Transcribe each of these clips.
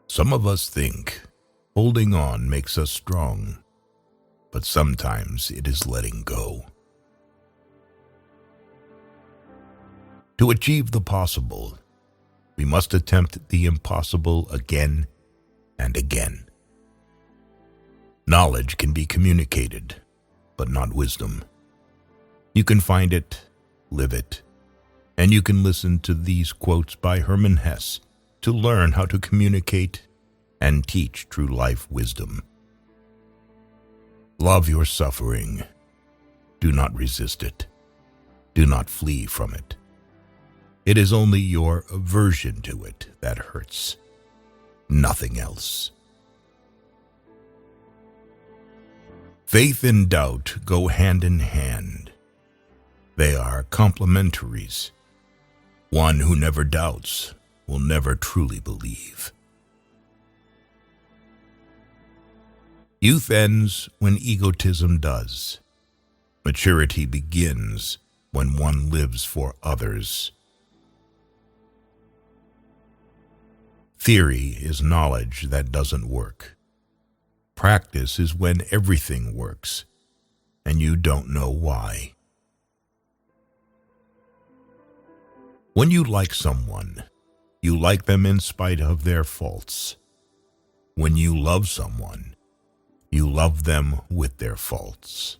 Some of us think holding on makes us strong, but sometimes it is letting go. To achieve the possible, we must attempt the impossible again and again. Knowledge can be communicated, but not wisdom. You can find it, live it, and you can listen to these quotes by Hermann Hesse to learn how to communicate and teach true life wisdom. Love your suffering. Do not resist it. Do not flee from it. It is only your aversion to it that hurts, nothing else. Faith and doubt go hand in hand. They are complementaries. One who never doubts will never truly believe. Youth ends when egotism does. Maturity begins when one lives for others. Theory is knowledge that doesn't work. Practice is when everything works, and you don't know why. When you like someone, you like them in spite of their faults. When you love someone, you love them with their faults.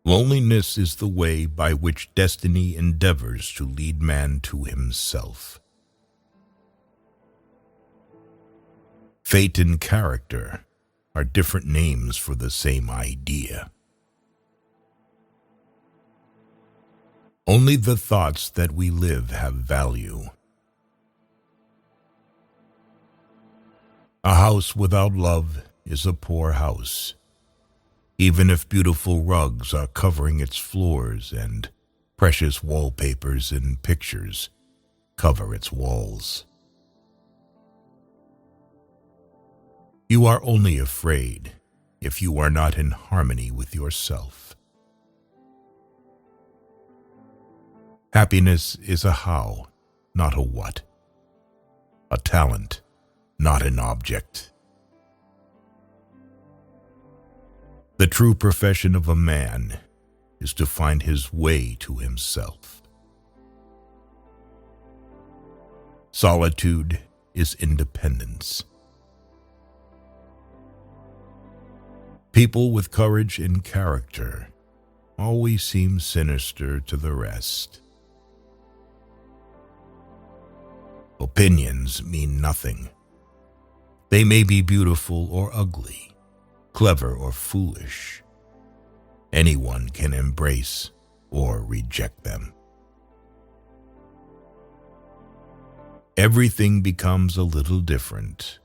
Loneliness is the way by which destiny endeavors to lead man to himself. Fate and character are different names for the same idea. Only the thoughts that we live have value. A house without love is a poor house, even if beautiful rugs are covering its floors and precious wallpapers and pictures cover its walls. You are only afraid if you are not in harmony with yourself. Happiness is a how, not a what. A talent, not an object. The true profession of a man is to find his way to himself. Solitude is independence. People with courage and character always seem sinister to the rest. Opinions mean nothing. They may be beautiful or ugly, clever or foolish. Anyone can embrace or reject them. Everything becomes a little different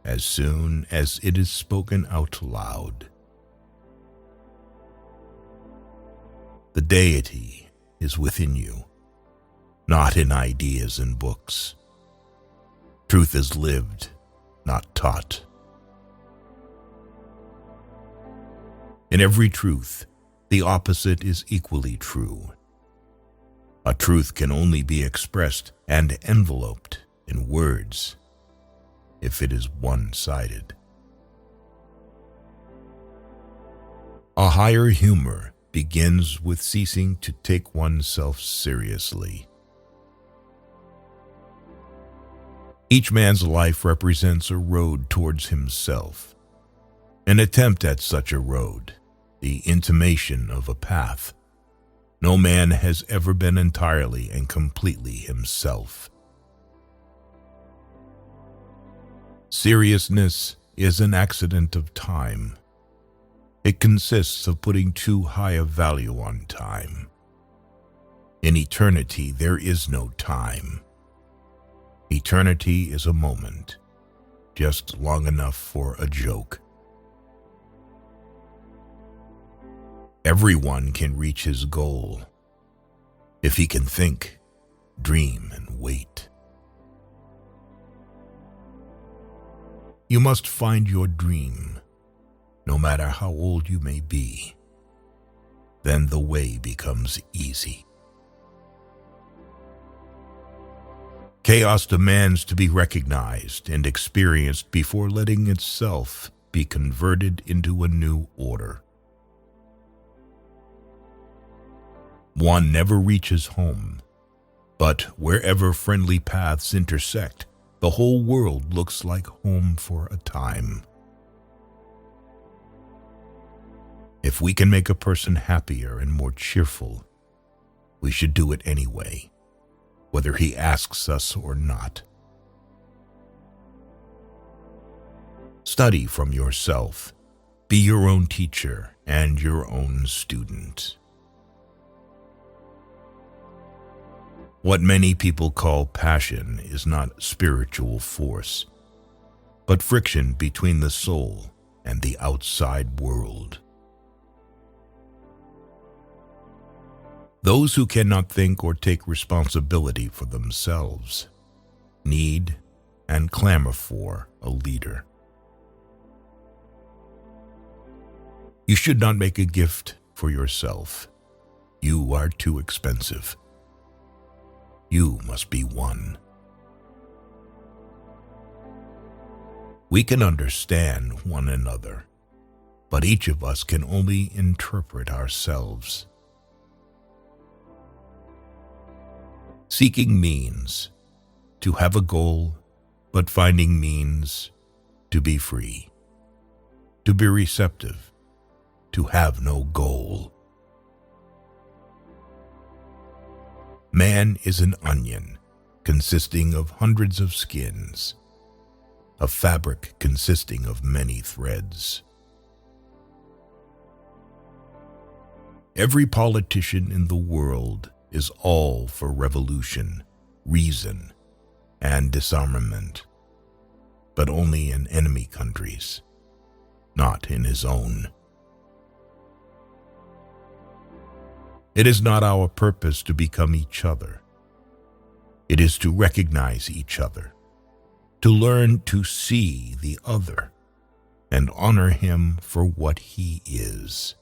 as soon as it is spoken out loud. The deity is within you, not in ideas and books. Truth is lived, not taught. In every truth, the opposite is equally true. A truth can only be expressed and enveloped in words if it is one-sided. A higher humor begins with ceasing to take oneself seriously. Each man's life represents a road towards himself, an attempt at such a road, the intimation of a path. No man has ever been entirely and completely himself. Seriousness is an accident of time. It consists of putting too high a value on time. In eternity, there is no time. Eternity is a moment, just long enough for a joke. Everyone can reach his goal if he can think, dream, and wait. You must find your dream, no matter how old you may be. Then the way becomes easy. Chaos demands to be recognized and experienced before letting itself be converted into a new order. One never reaches home, but wherever friendly paths intersect, the whole world looks like home for a time. If we can make a person happier and more cheerful, we should do it anyway, whether he asks us or not. Study from yourself. Be your own teacher and your own student. What many people call passion is not spiritual force, but friction between the soul and the outside world. Those who cannot think or take responsibility for themselves need and clamor for a leader. You should not make a gift for yourself. You are too expensive. You must be one. We can understand one another, but each of us can only interpret ourselves. Seeking means to have a goal, but finding means to be free, to be receptive, to have no goal. Man is an onion consisting of hundreds of skins, a fabric consisting of many threads. Every politician in the world is all for revolution, reason, and disarmament, but only in enemy countries, not in his own. It is not our purpose to become each other. It is to recognize each other, to learn to see the other, and honor him for what he is.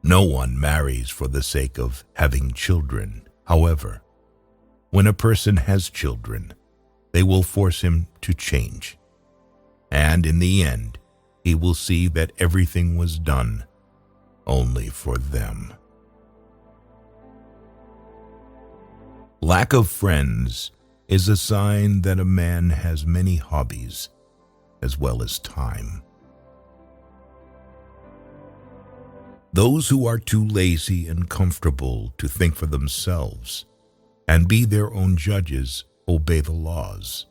No one marries for the sake of having children. However, when a person has children, they will force him to change. And in the end, he will see that everything was done only for them. Lack of friends is a sign that a man has many hobbies as well as time. Those who are too lazy and comfortable to think for themselves and be their own judges obey the laws.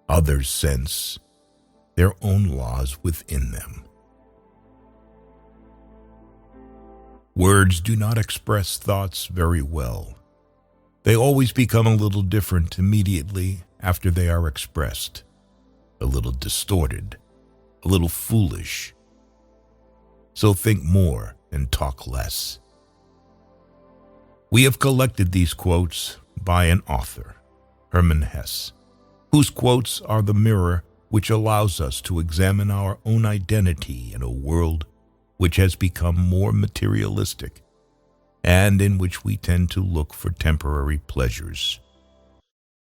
Others sense their own laws within them. Words do not express thoughts very well. They always become a little different immediately after they are expressed, a little distorted, a little foolish. So think more and talk less. We have collected these quotes by an author, Hermann Hesse, whose quotes are the mirror which allows us to examine our own identity in a world which has become more materialistic and in which we tend to look for temporary pleasures.